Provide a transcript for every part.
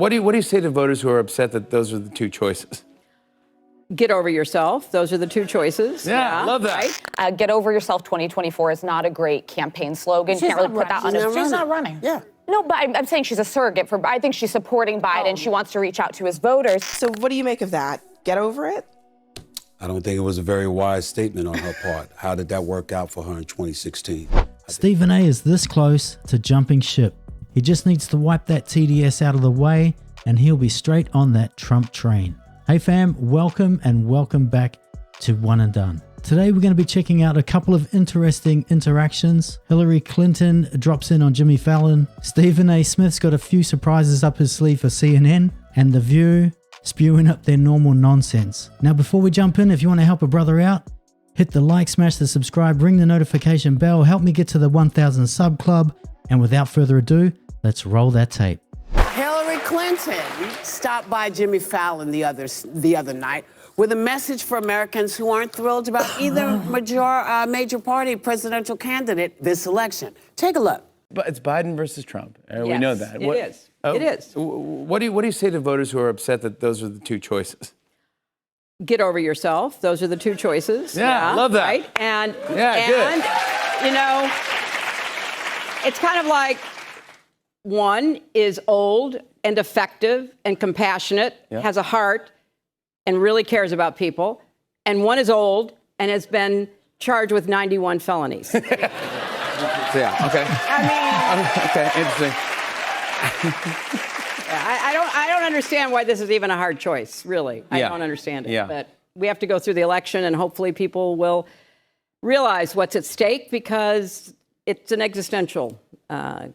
What do you say to voters who are upset that those are the two choices? Get over yourself. Those are the two choices. Yeah, love that. Right? Get over yourself 2024 is not a great campaign slogan. She's Can't really not put that on running. a... She's not running. Yeah. No, but I'm saying she's a surrogate for... I think she's supporting Biden. She wants to reach out to his voters. So what do you make of that? Get over it? I don't think it was a very wise statement on her part. How did that work out for her in 2016? Stephen A is this close to jumping ship. He just needs to wipe that TDS out of the way and he'll be straight on that Trump train. Hey fam, welcome and welcome back to One and Done. Today we're going to be checking out a couple of interesting interactions. Hillary Clinton drops in on Jimmy Fallon. Stephen A. Smith's got a few surprises up his sleeve for CNN. And The View spewing up their normal nonsense. Now before we jump in, if you want to help a brother out, hit the like, smash the subscribe, ring the notification bell, help me get to the 1,000 sub club. And without further ado, let's roll that tape. Hillary Clinton stopped by Jimmy Fallon the other night with a message for Americans who aren't thrilled about either major party presidential candidate this election. Take a look. But it's Biden versus Trump. We Yes, know that. it is. It is. What do you say to voters who are upset that those are the two choices? Get over yourself. Those are the two choices. Yeah, love that. Right? And good. you know, it's kind of like one is old and effective and compassionate, has a heart, and really cares about people. And one is old and has been charged with 91 felonies. Yeah, okay. Okay, interesting. I don't understand why this is even a hard choice, really. I don't understand it. Yeah. But we have to go through the election, and hopefully people will realize what's at stake, because it's an existential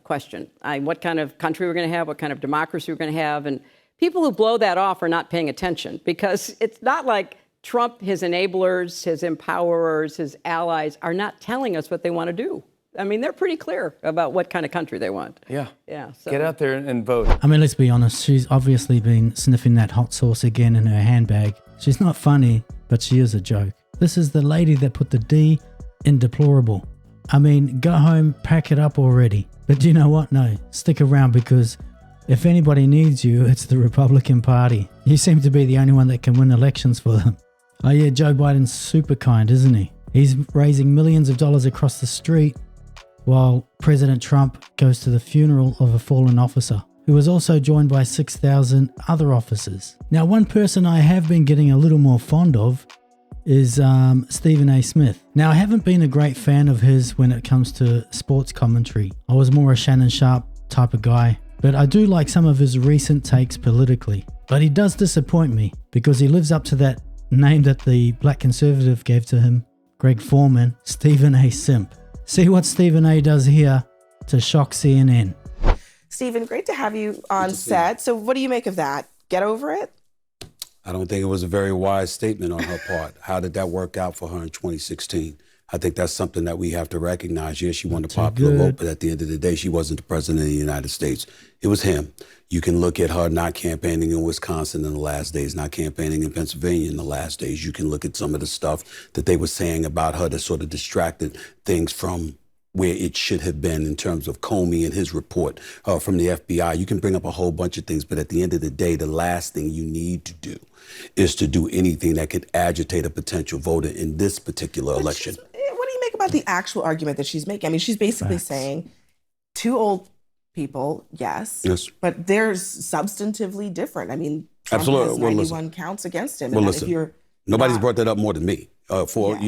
question. What kind of country we're going to have, what kind of democracy we're going to have. And people who blow that off are not paying attention, because it's not like Trump, his enablers, his empowerers, his allies are not telling us what they want to do. I mean, they're pretty clear about what kind of country they want. Yeah. So. Get out there and vote. I mean, let's be honest, she's obviously been sniffing that hot sauce again in her handbag. She's not funny, but she is a joke. This is the lady that put the D in deplorable. I mean, go home, pack it up already. But you know what? No, stick around, because if anybody needs you, it's the Republican Party. You seem to be the only one that can win elections for them. Oh yeah, Joe Biden's super kind, isn't he? He's raising millions of dollars across the street while President Trump goes to the funeral of a fallen officer, who was also joined by 6,000 other officers. Now, one person I have been getting a little more fond of is Stephen A. Smith. Now, I haven't been a great fan of his when it comes to sports commentary. I was more a Shannon Sharp type of guy, but I do like some of his recent takes politically. But he does disappoint me, because he lives up to that name that the black conservative gave to him, Greg Foreman, Stephen A. Simp. See what Stephen A. does here to shock CNN. Stephen, great to have you on set. So what do you make of that? Get over it? I don't think it was a very wise statement on her part. How did that work out for her in 2016? I think that's something that we have to recognize. Yes, she won the popular vote, but at the end of the day, she wasn't the president of the United States. It was him. You can look at her not campaigning in Wisconsin in the last days, not campaigning in Pennsylvania in the last days. You can look at some of the stuff that they were saying about her that sort of distracted things from where it should have been in terms of Comey and his report from the FBI. You can bring up a whole bunch of things, but at the end of the day, the last thing you need to do is to do anything that could agitate a potential voter in this particular election. What do you make about the actual argument that she's making? I mean, she's basically saying two old people, yes, but they're substantively different. I mean, Trump has 91 counts against him. Well, and listen, nobody's brought that up more than me. Four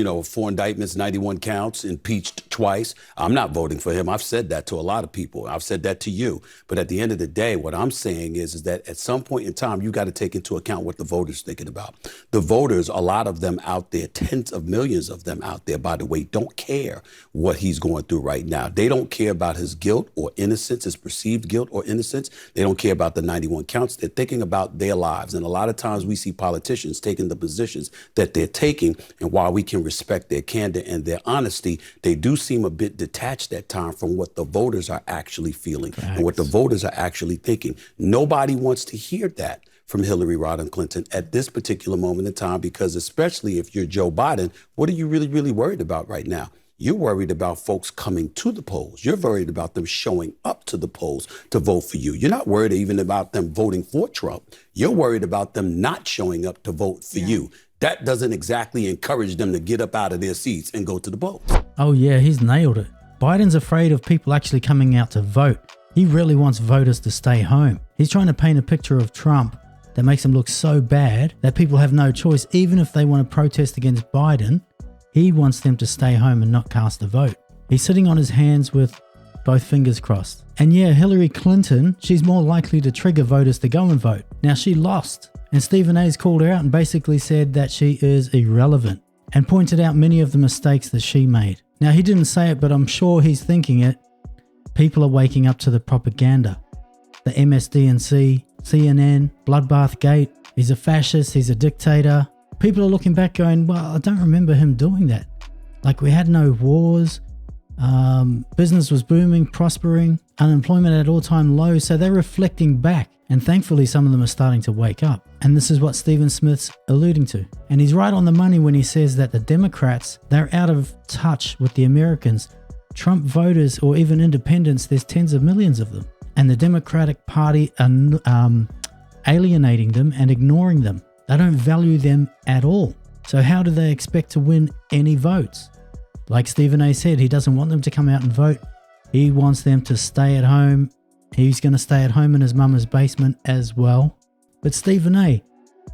indictments, 91 counts, impeached twice. I'm not voting for him. I've said that to a lot of people. I've said that to you. But at the end of the day, what I'm saying is that at some point in time, you got to take into account what the voters thinking about. The voters, a lot of them out there, tens of millions of them out there, by the way, don't care what he's going through right now. They don't care about his guilt or innocence, his perceived guilt or innocence. They don't care about the 91 counts. They're thinking about their lives. And a lot of times we see politicians taking the positions that they're taking. And while we can respect their candor and their honesty, they do seem a bit detached at times from what the voters are actually feeling and what the voters are actually thinking. Nobody wants to hear that from Hillary Rodham Clinton at this particular moment in time, because especially if you're Joe Biden, what are you really, really worried about right now? You're worried about folks coming to the polls. You're worried about them showing up to the polls to vote for you. You're not worried even about them voting for Trump. You're worried about them not showing up to vote for you. That doesn't exactly encourage them to get up out of their seats and go to the polls. Oh yeah, he's nailed it. Biden's afraid of people actually coming out to vote. He really wants voters to stay home. He's trying to paint a picture of Trump that makes him look so bad that people have no choice. Even if they want to protest against Biden, he wants them to stay home and not cast a vote. He's sitting on his hands with both fingers crossed. And yeah, Hillary Clinton, she's more likely to trigger voters to go and vote. Now, she lost, and Stephen A's called her out and basically said that she is irrelevant and pointed out many of the mistakes that she made. Now, he didn't say it, but I'm sure he's thinking it. People are waking up to the propaganda. The MSDNC, CNN, Bloodbath Gate, he's a fascist, he's a dictator. People are looking back going, well, I don't remember him doing that. Like, we had no wars, business was booming, prospering, unemployment at all-time lows, so they're reflecting back. And thankfully, some of them are starting to wake up. And this is what Stephen Smith's alluding to. And he's right on the money when he says that the Democrats, they're out of touch with the Americans. Trump voters or even independents, there's tens of millions of them. And the Democratic Party are alienating them and ignoring them. They don't value them at all. So how do they expect to win any votes? Like Stephen A said, he doesn't want them to come out and vote. He wants them to stay at home. He's going to stay at home in his mama's basement as well. But Stephen A,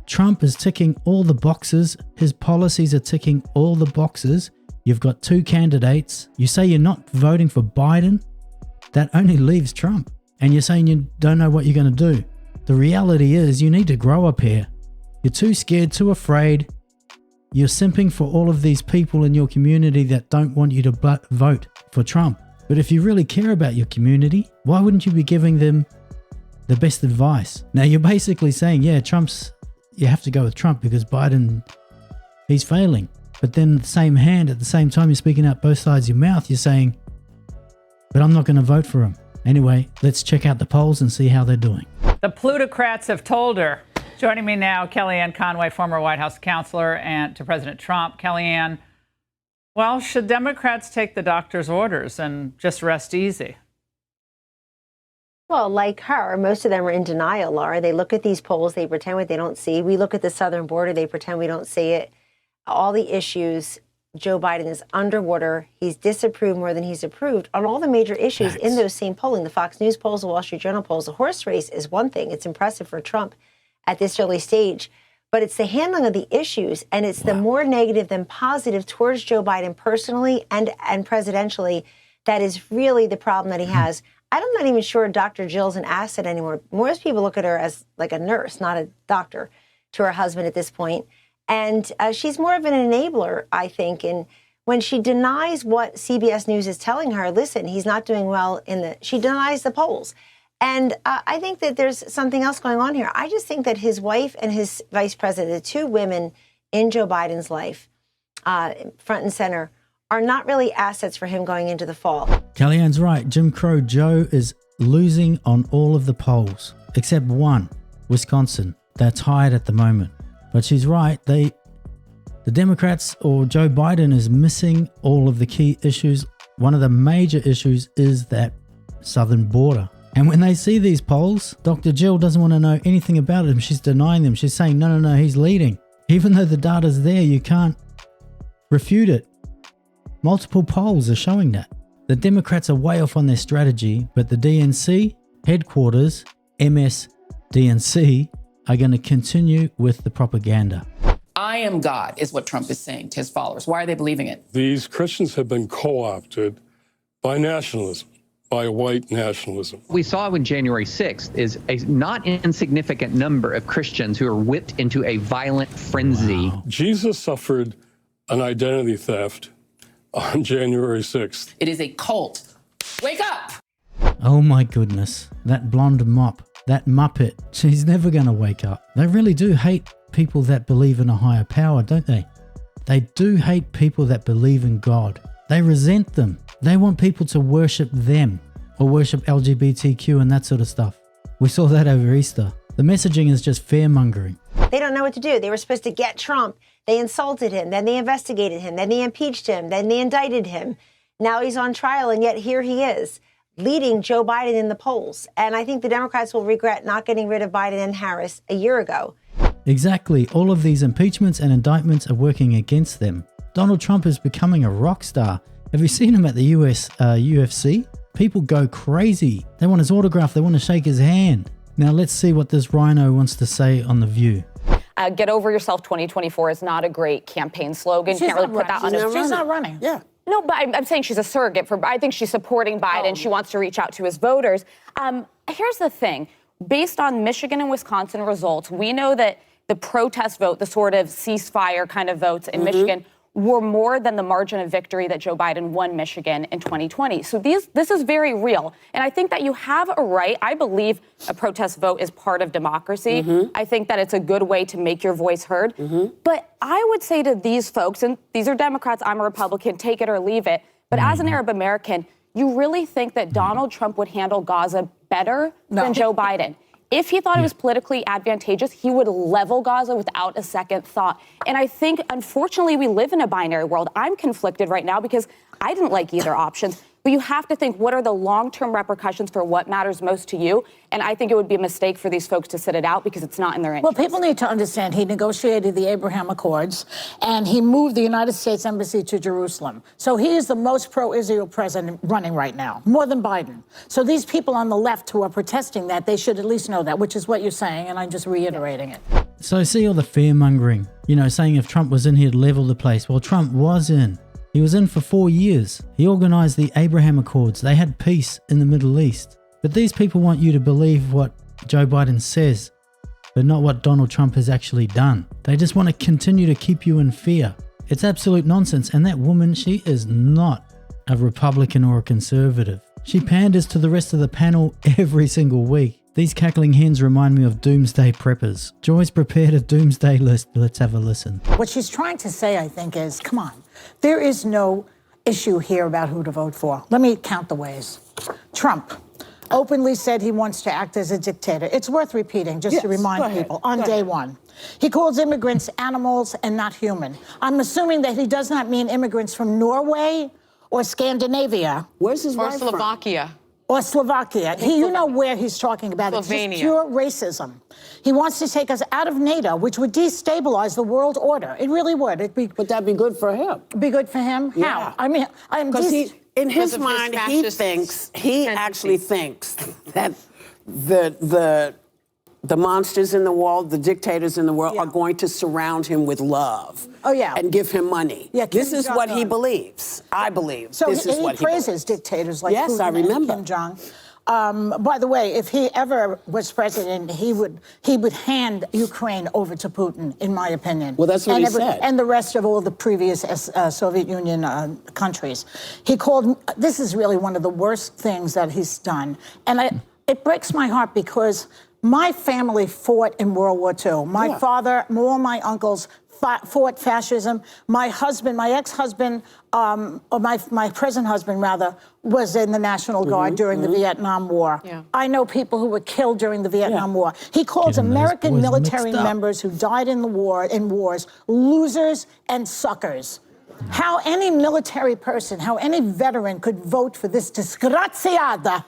Trump is ticking all the boxes. His policies are ticking all the boxes. You've got two candidates. You say you're not voting for Biden. That only leaves Trump. And you're saying you don't know what you're going to do. The reality is you need to grow up here. You're too scared, too afraid. You're simping for all of these people in your community that don't want you to vote for Trump. But if you really care about your community, why wouldn't you be giving them the best advice? Now, you're basically saying, yeah, you have to go with Trump because Biden, he's failing. But then the same hand, at the same time, you're speaking out both sides of your mouth. You're saying, but I'm not going to vote for him. Anyway, let's check out the polls and see how they're doing. The plutocrats have told her. Joining me now, Kellyanne Conway, former White House counselor and to President Trump. Kellyanne, well, should Democrats take the doctor's orders and just rest easy? Well, like her, most of them are in denial, Laura. They look at these polls, they pretend what they don't see. We look at the southern border, they pretend we don't see it. All the issues, Joe Biden is underwater. He's disapproved more than he's approved on all the major issues in those same polling. The Fox News polls, the Wall Street Journal polls. The horse race is one thing. It's impressive for Trump at this early stage. But it's the handling of the issues, and it's the more negative than positive towards Joe Biden personally and presidentially that is really the problem that he has. I'm not even sure Dr. Jill's an asset anymore. Most people look at her as like a nurse, not a doctor, to her husband at this point. And she's more of an enabler, I think. And when she denies what CBS News is telling her, listen, he's not doing well she denies the polls. And I think that there's something else going on here. I just think that his wife and his vice president, the two women in Joe Biden's life, front and center, are not really assets for him going into the fall. Kellyanne's right. Jim Crow Joe is losing on all of the polls, except one, Wisconsin. They're tied at the moment. But she's right. The Democrats or Joe Biden is missing all of the key issues. One of the major issues is that southern border. And when they see these polls, Dr. Jill doesn't want to know anything about him. She's denying them. She's saying, no, he's leading. Even though the data's there, you can't refute it. Multiple polls are showing that. The Democrats are way off on their strategy, but the DNC headquarters, MSDNC, are going to continue with the propaganda. I am God, is what Trump is saying to his followers. Why are they believing it? These Christians have been co-opted by nationalism, by white nationalism. We saw on January 6th is a not insignificant number of Christians who are whipped into a violent frenzy. Wow. Jesus suffered an identity theft on January 6th. It is a cult. Wake up! Oh my goodness. That blonde mop, that Muppet, she's never going to wake up. They really do hate people that believe in a higher power, don't they? They do hate people that believe in God. They resent them. They want people to worship them or worship LGBTQ and that sort of stuff. We saw that over Easter. The messaging is just fear-mongering. They don't know what to do. They were supposed to get Trump. They insulted him, then they investigated him, then they impeached him, then they indicted him. Now he's on trial, and yet here he is, leading Joe Biden in the polls. And I think the Democrats will regret not getting rid of Biden and Harris a year ago. Exactly. All of these impeachments and indictments are working against them. Donald Trump is becoming a rock star. Have you seen him at the UFC? People go crazy. They want his autograph. They want to shake his hand. Now let's see what this rhino wants to say on The View. Get over yourself 2024 is not a great campaign slogan. She's Can't really put that on a... She's not running. Yeah. No, but I'm saying she's a surrogate for... I think she's supporting Biden. She wants to reach out to his voters. Here's the thing. Based on Michigan and Wisconsin results, we know that the protest vote, the sort of ceasefire kind of votes in Michigan, were more than the margin of victory that Joe Biden won Michigan in 2020. So this is very real. And I think that you have a right. I believe a protest vote is part of democracy. I think that it's a good way to make your voice heard. But I would say to these folks, and these are Democrats, I'm a Republican, take it or leave it. But as an Arab American, you really think that Donald Trump would handle Gaza better than Joe Biden? If he thought it was politically advantageous, he would level Gaza without a second thought. And I think, unfortunately, we live in a binary world. I'm conflicted right now because I didn't like either options. But you have to think, what are the long-term repercussions for what matters most to you? And I think it would be a mistake for these folks to sit it out because it's not in their interest. Well, people need to understand he negotiated the Abraham Accords and he moved the United States Embassy to Jerusalem. So he is the most pro-Israel president running right now, more than Biden. So these people on the left who are protesting that, they should at least know that, which is what you're saying, and I'm just reiterating it. So see all the fear mongering, saying if Trump was in, he'd level the place. Well, Trump was in. He was in for 4 years. He organized the Abraham Accords. They had peace in the Middle East. But these people want you to believe what Joe Biden says, but not what Donald Trump has actually done. They just want to continue to keep you in fear. It's absolute nonsense. And that woman, she is not a Republican or a conservative. She panders to the rest of the panel every single week. These cackling hens remind me of doomsday preppers. Joy's prepared a doomsday list. Let's have a listen. What she's trying to say, I think, is, come on, there is no issue here about who to vote for. Let me count the ways. Trump openly said he wants to act as a dictator. It's worth repeating just to remind people on day one. He calls immigrants animals and not human. I'm assuming that he does not mean immigrants from Norway or Scandinavia. Where's his wife from? Slovakia. Or Slovakia. You know where he's talking about. Slovenia. It's just pure racism. He wants to take us out of NATO, which would destabilize the world order. It really would. But that'd be good for him. Be good for him? Yeah. How? I mean, because in his mind, he actually thinks that the monsters in the world, the dictators in the world, are going to surround him with love. Oh, yeah. And give him money. Yeah, this is what he believes. I believe. So this is what he praises dictators like Putin I remember. and Kim Jong. By the way, if he ever was president, he would hand Ukraine over to Putin, in my opinion. Well, that's what he said. And the rest of all the previous Soviet Union countries. He called, this is really one of the worst things that he's done. And it breaks my heart because my family fought in World War II. My father, all my uncles fought fascism. My husband, my ex-husband, or my present husband, rather, was in the National Guard during the Vietnam War. Yeah. I know people who were killed during the Vietnam War. He calls American military members who died in wars losers and suckers. How any military person, how any veteran could vote for this disgraziata,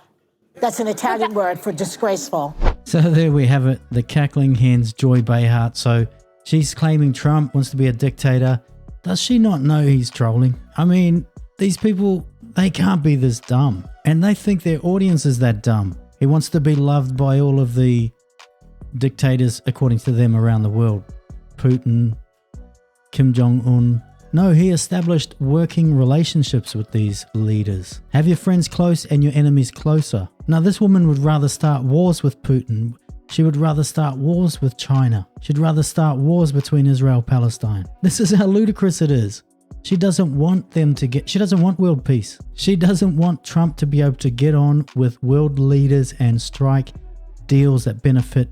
that's an Italian word for disgraceful. So there we have it, the cackling hens, Joy Behar. So she's claiming Trump wants to be a dictator. Does she not know he's trolling? I mean, these people, they can't be this dumb. And they think their audience is that dumb. He wants to be loved by all of the dictators, according to them, around the world. Putin, Kim Jong-un. No, he established working relationships with these leaders. Have your friends close and your enemies closer. Now, this woman would rather start wars with Putin. She would rather start wars with China. She'd rather start wars between Israel and Palestine. This is how ludicrous it is. She doesn't want she doesn't want world peace. She doesn't want Trump to be able to get on with world leaders and strike deals that benefit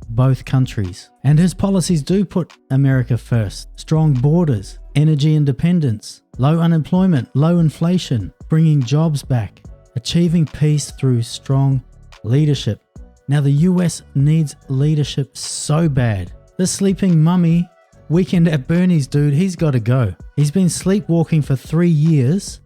both countries. And his policies do put America first. Strong borders, energy independence, low unemployment, low inflation, bringing jobs back, achieving peace through strong leadership. Now the US needs leadership so bad. The sleeping mummy Weekend at Bernie's, dude, he's got to go. He's been sleepwalking for 3 years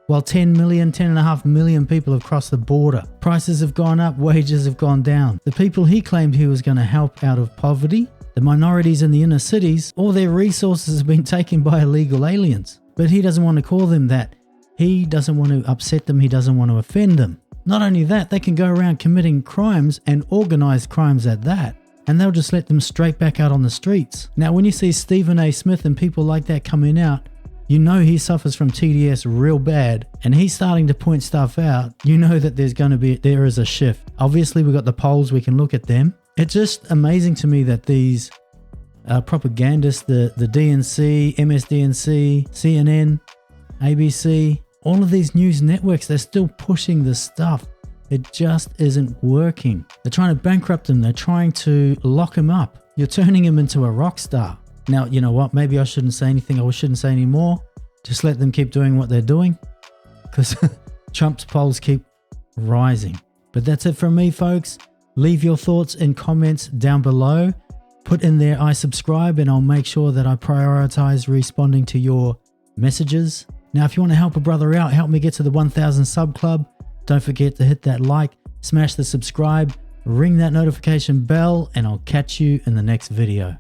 while 10.5 million people have crossed the border. Prices have gone up, wages have gone down. The people he claimed he was going to help out of poverty, the minorities in the inner cities, all their resources have been taken by illegal aliens. But he doesn't want to call them that. He doesn't want to upset them. He doesn't want to offend them. Not only that, they can go around committing crimes and organized crimes at that. And they'll just let them straight back out on the streets. Now, when you see Stephen A. Smith and people like that coming out, you know he suffers from TDS real bad, and he's starting to point stuff out. You know that there is a shift. Obviously, we've got the polls, we can look at them. It's just amazing to me that these propagandists, the DNC, MSDNC, CNN, ABC, all of these news networks, they're still pushing this stuff. It just isn't working. They're trying to bankrupt him. They're trying to lock him up. You're turning him into a rock star. Now, you know what? Maybe I shouldn't say anything. I shouldn't say any more. Just let them keep doing what they're doing, because Trump's polls keep rising. But that's it from me, folks. Leave your thoughts and comments down below. Put in there, I subscribe, and I'll make sure that I prioritize responding to your messages. Now, if you want to help a brother out, help me get to the 1,000 sub club. Don't forget to hit that like, smash the subscribe, ring that notification bell, and I'll catch you in the next video.